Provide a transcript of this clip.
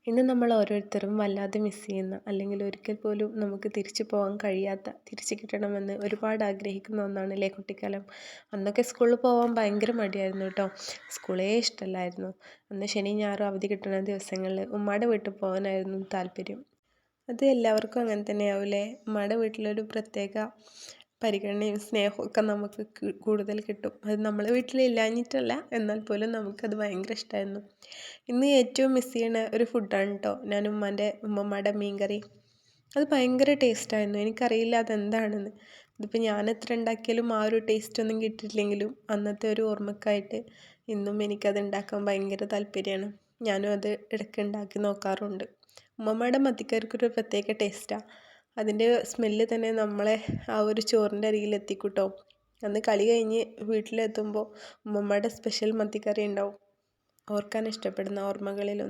ഇന്ന് നമ്മൾ ഓരോരുത്തരും വല്ലാതെ മിസ് ചെയ്യുന്ന അല്ലെങ്കിൽ ഒരിക്കൽ പോലും നമുക്ക് തിരിച്ചു പോകാൻ കഴിയാത്ത തിരിച്ചു കിട്ടണമെന്ന് ഒരുപാട് ആഗ്രഹിക്കുന്ന ഒന്നാണല്ലേ കുട്ടിക്കാലം. അന്നൊക്കെ സ്കൂളിൽ പോകാൻ ഭയങ്കര മടിയായിരുന്നു കേട്ടോ. സ്കൂളേ ഇഷ്ടമല്ലായിരുന്നു. അന്ന് ശനി ഞായറും അവധി കിട്ടുന്ന ദിവസങ്ങളിൽ ഉമ്മാടെ വീട്ടിൽ പോകാനായിരുന്നു താല്പര്യം. അത് എല്ലാവർക്കും അങ്ങനെ തന്നെയാവില്ലേ. ഉമ്മാടെ വീട്ടിലൊരു പ്രത്യേക പരിഗണനയും സ്നേഹമൊക്കെ നമുക്ക് കൂടുതൽ കിട്ടും. അത് നമ്മളെ വീട്ടിലില്ലാഞ്ഞിട്ടല്ല, എന്നാൽ പോലും നമുക്കത് ഭയങ്കര ഇഷ്ടമായിരുന്നു. ഇന്ന് ഏറ്റവും മിസ് ചെയ്യണ ഒരു ഫുഡാണ് കേട്ടോ ഞാൻ ഉമ്മമ്മയുടെ മീൻകറി. അത് ഭയങ്കര ടേസ്റ്റായിരുന്നു. എനിക്കറിയില്ല അതെന്താണെന്ന്. ഇതിപ്പോൾ ഞാൻ എത്ര ഉണ്ടാക്കിയാലും ആ ഒരു ടേസ്റ്റ് ഒന്നും കിട്ടിയിട്ടില്ലെങ്കിലും അന്നത്തെ ഒരു ഓർമ്മക്കായിട്ട് ഇന്നും എനിക്കത് ഉണ്ടാക്കാൻ ഭയങ്കര താല്പര്യമാണ്. ഞാനും അത് ഇടയ്ക്ക് ഉണ്ടാക്കി നോക്കാറുണ്ട്. ഉമ്മമ്മയുടെ മത്തിക്കറിക്കൊരു പ്രത്യേക ടേസ്റ്റാണ്. അതിൻ്റെ സ്മെല്ല് തന്നെ നമ്മളെ ആ ഒരു ചോറിൻ്റെ അരികിൽ എത്തിക്കൂട്ടോ. അന്ന് കളി കഴിഞ്ഞ് വീട്ടിലെത്തുമ്പോൾ ഉമ്മമ്മയുടെ സ്പെഷ്യൽ മത്തിക്കറി ഉണ്ടാവും. ഓർക്കാൻ ഇഷ്ടപ്പെടുന്ന ഓർമ്മകളിലൊന്ന്.